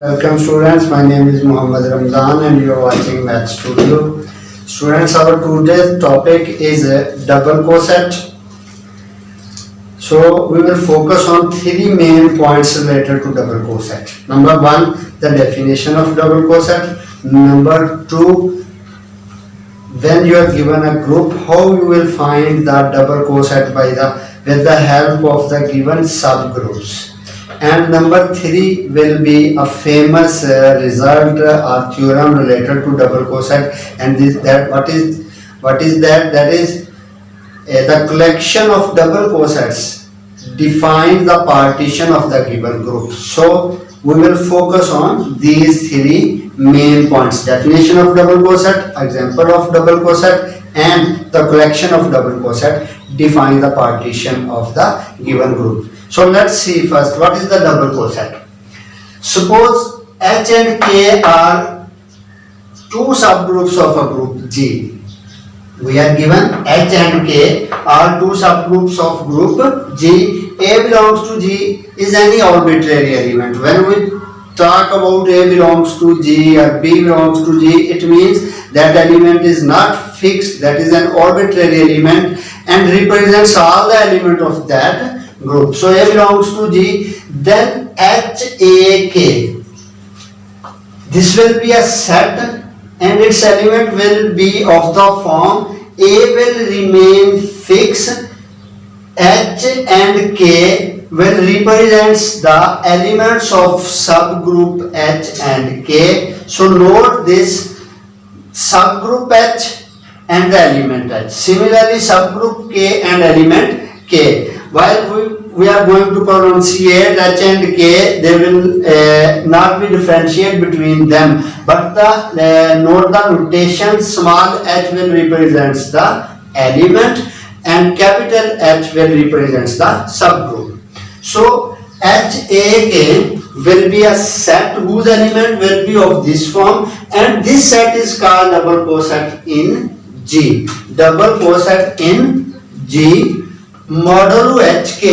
Welcome students, my name is Muhammad Ramzan and you are watching Math Studio. Students, our today's topic is double coset. So we will focus on three main points related to double coset. Number one, the definition of double coset. Number two, when you are given a group, how you will find the double coset with the help of the given subgroups. And number three will be a famous result or theorem related to double coset. And what is that? That is the collection of double cosets defines the partition of the given group. So we will focus on these three main points: definition of double coset, example of double coset, and the collection of double coset define the partition of the given group. So let's see first what is the double coset. Suppose H and K are two subgroups of a group G. We are given H and K are two subgroups of group G. A belongs to G is any arbitrary element. When we talk about A belongs to G or B belongs to G, it means that element is not fixed, that is an arbitrary element and represents all the element of that group. So A belongs to G, then HAK. This will be a set and its element will be of the form A will remain fixed, H and K will represent the elements of subgroup H and K. So note this subgroup H and the element H. Similarly, subgroup K and element K. While we are going to pronunciate H and K, they will not be differentiate between them. But note the notation: small h will represent the element and capital H will represent the subgroup. So HAK will be a set whose element will be of this form, and this set is called double coset in G. Double coset in G. Modulo HK,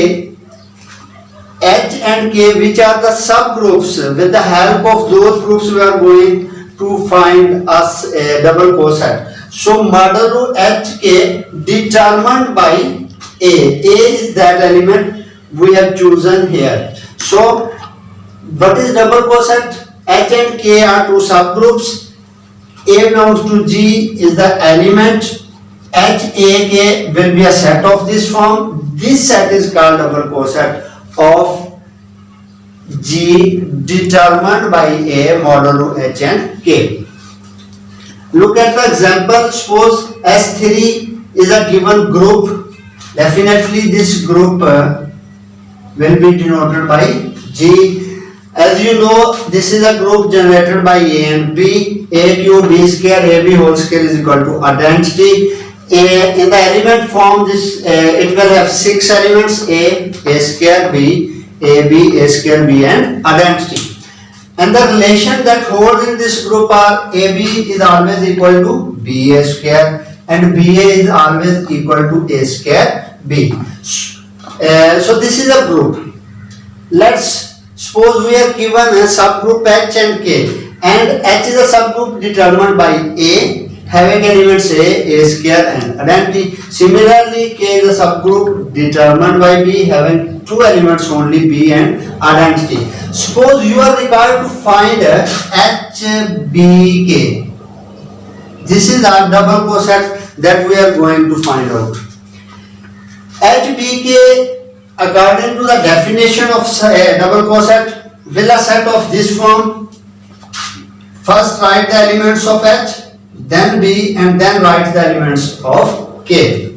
H and K, which are the subgroups. With the help of those groups, we are going to find us a double coset. So modulo HK determined by A. A is that element we have chosen here. So what is double coset? H and K are two subgroups. A belongs to G is the element. HAK will be a set of this form. This set is called double coset of G determined by A modulo H and K. Look at the example. Suppose S3 is a given group. Definitely this group will be denoted by G. As you know, this is a group generated by A and B. A cube B square AB whole square is equal to identity. In the element form, this it will have 6 elements: A square B, AB, A square B, and identity. And the relation that holds in this group are AB is always equal to BA square and BA is always equal to A square B. So this is a group. Let's suppose we are given a subgroup H and K, and H is a subgroup determined by A having elements A square and identity. Similarly, K is a subgroup determined by B having two elements only, B and identity. Suppose you are required to find HBK. This is our double coset that we are going to find out. HBK, according to the definition of double coset, will a set of this form. First write the elements of H, then B, and then write the elements of K.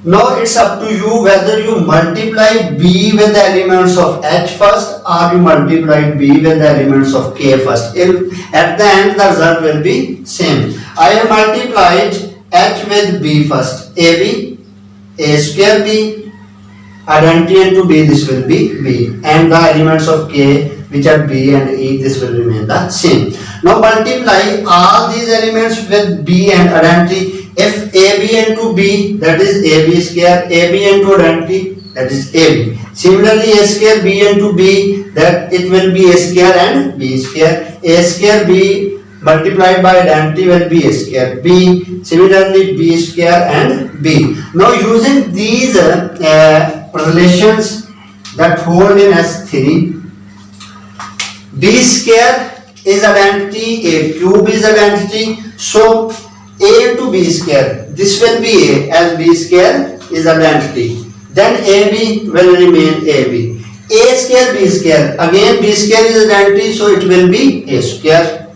Now it's up to you whether you multiply B with the elements of H first or you multiply B with the elements of K first. At the end the result will be same. I have multiplied H with B first. AB, A square B, identity into B, this will be B, and the elements of K which are B and E, this will remain the same. Now multiply all these elements with B and identity. If AB into B, that is AB square, AB into identity, that is AB. Similarly, A square B into B, that it will be A square and B square. A square B multiplied by identity will be A square B. Similarly, B square and B. Now using these relations that hold in S3, B square is identity, A cube is identity, so A into B square, this will be A as B square is identity. Then AB will remain AB. A square B square, again B square is identity, so it will be A square.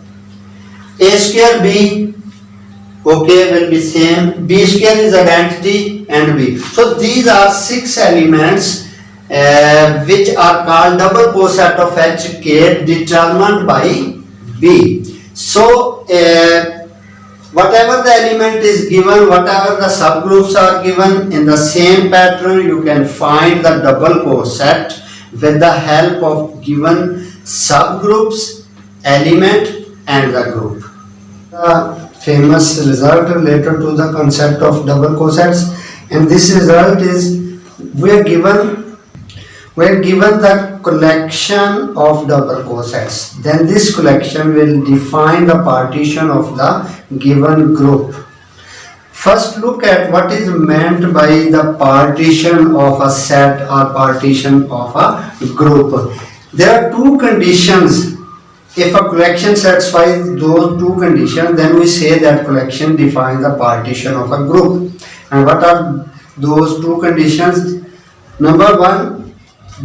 A square B, okay, will be same. B square is identity and B. So these are 6 elements which are called double coset of HK determined by B. So whatever the element is given, whatever the subgroups are given, in the same pattern you can find the double coset with the help of given subgroups, element and the group. The famous result related to the concept of double cosets, and this result is we are given the collection of double cosets. Then this collection will define the partition of the given group. First look at what is meant by the partition of a set or partition of a group. There are 2 conditions. If a collection satisfies those 2 conditions, then we say that collection defines the partition of a group. And what are those 2 conditions? Number 1,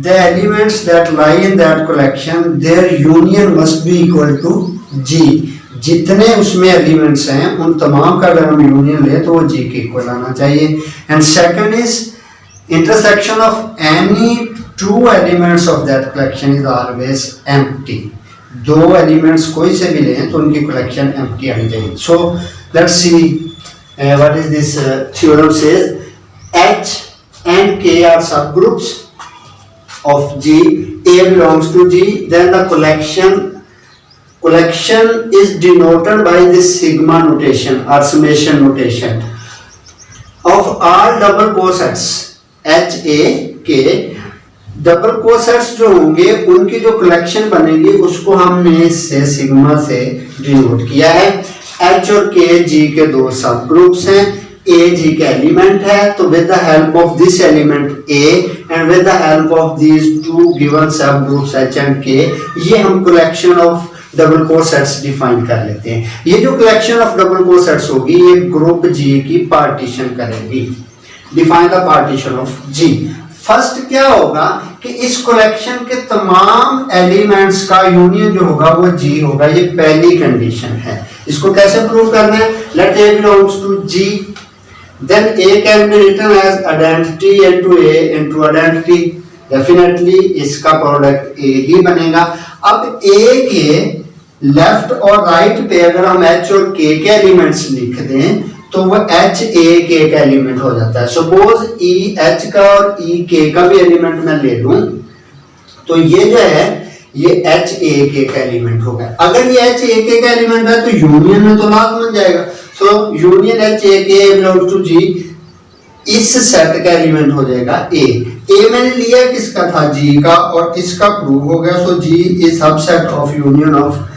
the elements that lie in that collection, their union must be equal to G. जितने उसमें elements हैं उन तमाम का अगर हम union ले तो वो G के इक्वल आना चाहिए. And second is intersection of any 2 elements of that collection is always empty. 2 elements कोई से भी लें तो उनकी कलेक्शन एम्प्टी आनी चाहिए. So let's see what is this theorem says. H and K are subgroups of G. A belongs to G. Then the collection is denoted by this sigma notation or summation notation of all double cosets H, A, K. Double cosets जो होंगे उनकी जो collection बनेगी उसको हमने से sigma से denote किया है. H और K G के 2 सब ग्रुप्स हैं. A G का एलिमेंट है, तो with the help of this element A and with the help of these 2 given सब ग्रुप्स H एंड K, ये हम collection of double cosets define कर लेते हैं. ये जो कलेक्शन ऑफ डबल कोसेट्स होगी ये ग्रुप G की पार्टीशन करेगी. Define the partition of G. First क्या होगा कि इस कलेक्शन के तमाम एलिमेंट्स का यूनियन जो होगा वो G होगा. ये पहली कंडीशन है. इसको कैसे प्रूव करना है? Let A belongs to G, then A can be written as identity into A into identity. Definitely इसका प्रोडक्ट A ही बनेगा. अब A के लेफ्ट और राइट पे अगर हम H और K के एलिमेंट्स लिख दें तो वो H A K का एलिमेंट हो जाता है. सपोज E H का और E K का भी एलिमेंट मैं ले लूं तो ये जो है ये H A K का एलिमेंट होगा. अगर ये H A K का एलिमेंट है तो यूनियन में तो लाभ बन जाएगा. So union H A K belongs to G, इस सेट का एलिमेंट हो जाएगा A. A मैंने लिया किसका था? G का, और इसका प्रूव हो गया. सो G is subset of union of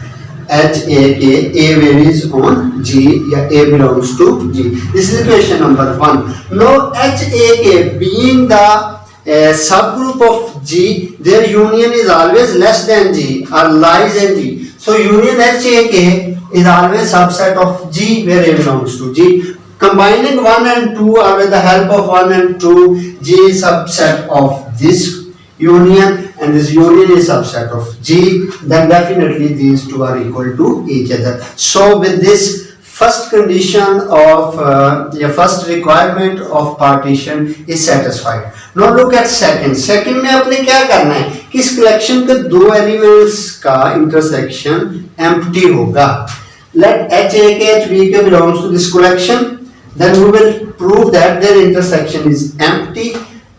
H A K. A varies on G या A belongs to G. This is equation number 1. Now H A K being the subgroup of G, their union is always less than G or lies in G. So union H A K is always subset of G where A belongs to G. Combining 1 and 2 or with the help of 1 and 2, G is subset of this union and this union is subset of G, then definitely these 2 are equal to each other. So with this first condition of first requirement of partition is satisfied. Now look at second. Second में अपने क्या करना है कि इस collection के 2 elements का intersection empty होगा. Let H A K H B K belongs to this collection, then we will prove that their intersection is empty.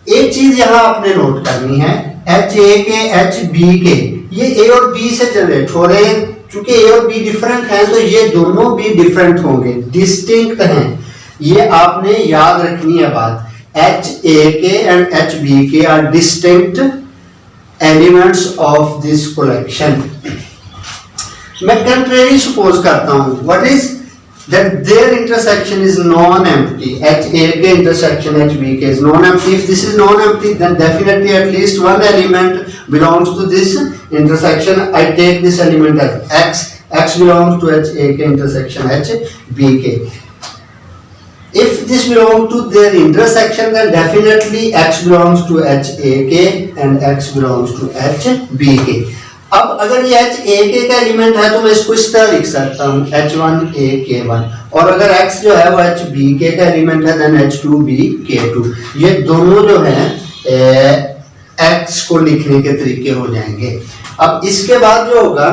एक चीज यहाँ आपने नोट करनी है, H A के H B के ये A और B से जनरेट हो रहे हैं. चूंकि A और B डिफरेंट हैं तो ये दोनों भी डिफरेंट होंगे, डिस्टिंक्ट हैं. ये आपने याद रखनी है बात, HAK and HBK are distinct elements of this collection. मैं कंट्रेरी सपोज करता हूं, what is that their intersection is non-empty, HAK intersection HBK is non-empty. If this is non-empty, then definitely at least one element belongs to this intersection. I take this element as X belongs to HAK intersection HBK. If this belongs to their intersection, then definitely X belongs to HAK and X belongs to HBK. अब अगर ये HAK का element है तो मैं इसको इस तरह लिख सकता हूँ H1AK1, और अगर X जो है वो HBK का एलिमेंट है देन H2BK2। ये दोनों जो है X को लिखने के तरीके हो जाएंगे। अब इसके बाद जो होगा,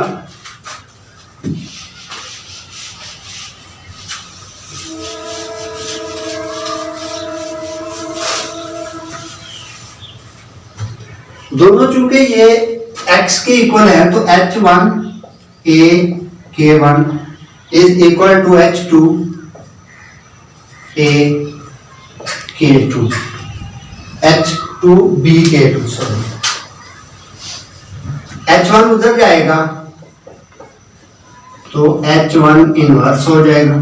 दोनों चूंकि ये X के इक्वल है तो H1AK1 is equal to H2AK2 H2BK2 sorry, H1 उधर जाएगा तो H1 इनवर्स हो जाएगा।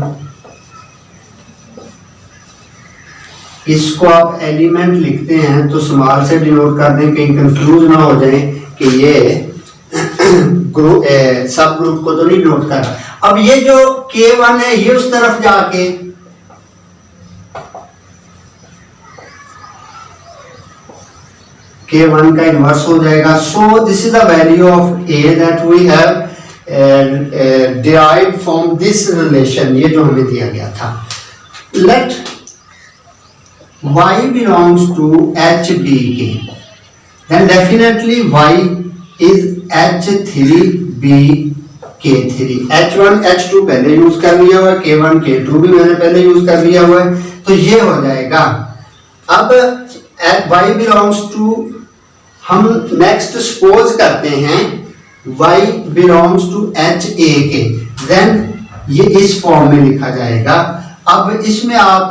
इसको आप एलिमेंट लिखते हैं तो स्मॉल से डिनोट कर दें, कहीं कंफ्यूज ना हो जाए कि ये ग्रुप सब ग्रुप को तो नहीं नोट कर रहा। अब ये जो K1 है ये उस तरफ जाके K1 का इनवर्स हो जाएगा। So this is the value of A that we have derived from this relation, ये जो हमें दिया गया था। Let Y belongs to HBK, then definitely Y is H3BK3। H1 H2 पहले यूज कर लिया हुआ है, K1 K2 भी मैंने पहले यूज कर लिया हुआ है, तो ये हो जाएगा। अब Y belongs to, हम नेक्स्ट सपोज करते हैं Y belongs to HAK, then ये इस फॉर्म में लिखा जाएगा। अब इसमें आप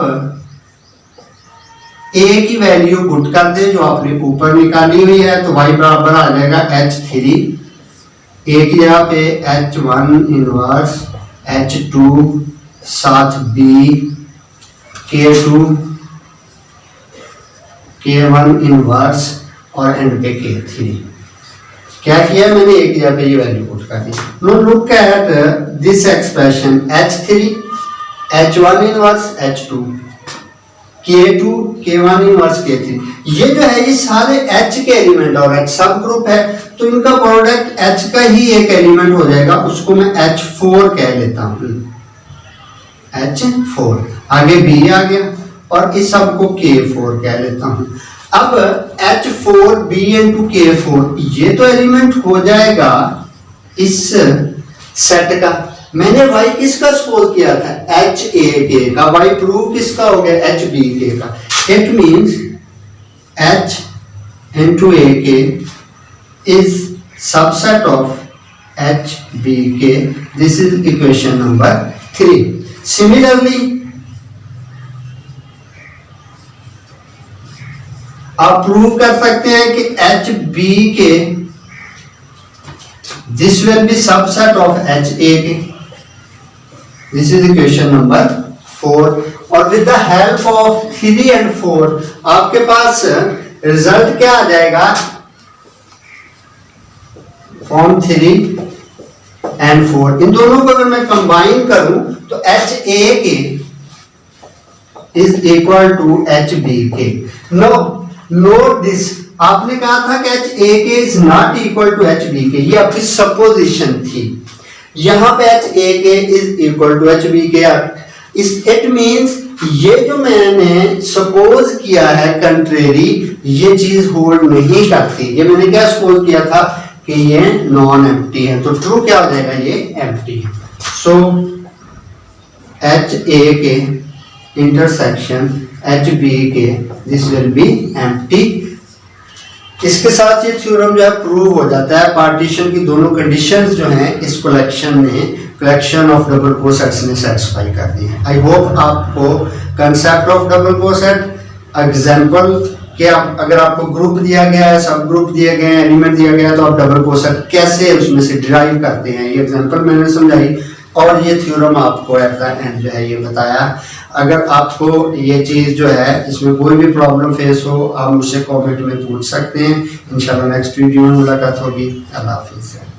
A की वैल्यू पुट कर दें जो आपने ऊपर निकाली हुई है, तो Y बराबर आ जाएगा H3, A की जगह पे H1 इनवर्स, H2 साथ B, K2, K1 इनवर्स और एंड पे K3। क्या किया मैंने, एक जगह पे ये वैल्यू पुट कर दी। No look at this expression, H3 H1 inverse H2, K2 K1 inverse K3, ये जो है ये सारे H के एलिमेंट और H सब ग्रुप है, तो इनका प्रोडक्ट H का ही एक एलिमेंट हो जाएगा, उसको मैं H4 कह लेता हूँ, H4। आगे B आ गया और इस सब को K4 कह लेता हूँ। अब H4B into K4 ये तो एलिमेंट हो जाएगा इस सेट का। मैंने Y किसका सपोज किया था, HAK का, Y प्रूव किसका हो गया, HBK का। It means H into AK is subset of HBK। This is equation number 3। Similarly, आप प्रूव कर सकते हैं कि HBK this will be subset of HAK। This is equation number 4। और with the help of 3 and 4 आपके पास result क्या आ जाएगा, form 3 and 4, इन दोनों को अगर मैं कंबाइन करूं तो HAK is equal to HBK। No note this, आपने कहा था कि HAK is not equal to HBK, ये आपकी सपोजिशन थी। यहां पे HAK is equal to HBK, it means ये जो मैंने सपोज किया है कंट्रेरी, ये चीज होल्ड नहीं करती। ये मैंने क्या सपोज किया था कि ये नॉन एम्प्टी है, तो ट्रू क्या हो जाएगा, ये एम्प्टी है। सो HAK intersection HBK this will be empty. इसके साथ ये थ्योरम जो है प्रूव हो जाता है। पार्टीशन की दोनों कंडीशंस जो हैं इस कलेक्शन ऑफ डबल कोसेट्स ने सेटिस्फाई कर दी है। आई होप आपको concept of double coset, example कि आप अगर आपको ग्रुप दिया गया है, सब ग्रुप दिए गए हैं, एलिमेंट दिया गया है, तो आप डबल कोसेट कैसे उसमें से डिराइव करते हैं, ये एग्जांपल मैंने समझाई और ये थ्योरम आपको एट द एंड जो है ये बताया। अगर आपको ये चीज़ जो है इसमें कोई भी प्रॉब्लम फेस हो, आप मुझसे कमेंट में पूछ सकते हैं। इंशाल्लाह नेक्स्ट वीडियो में मुलाकात होगी। अल्लाह हाफिज़।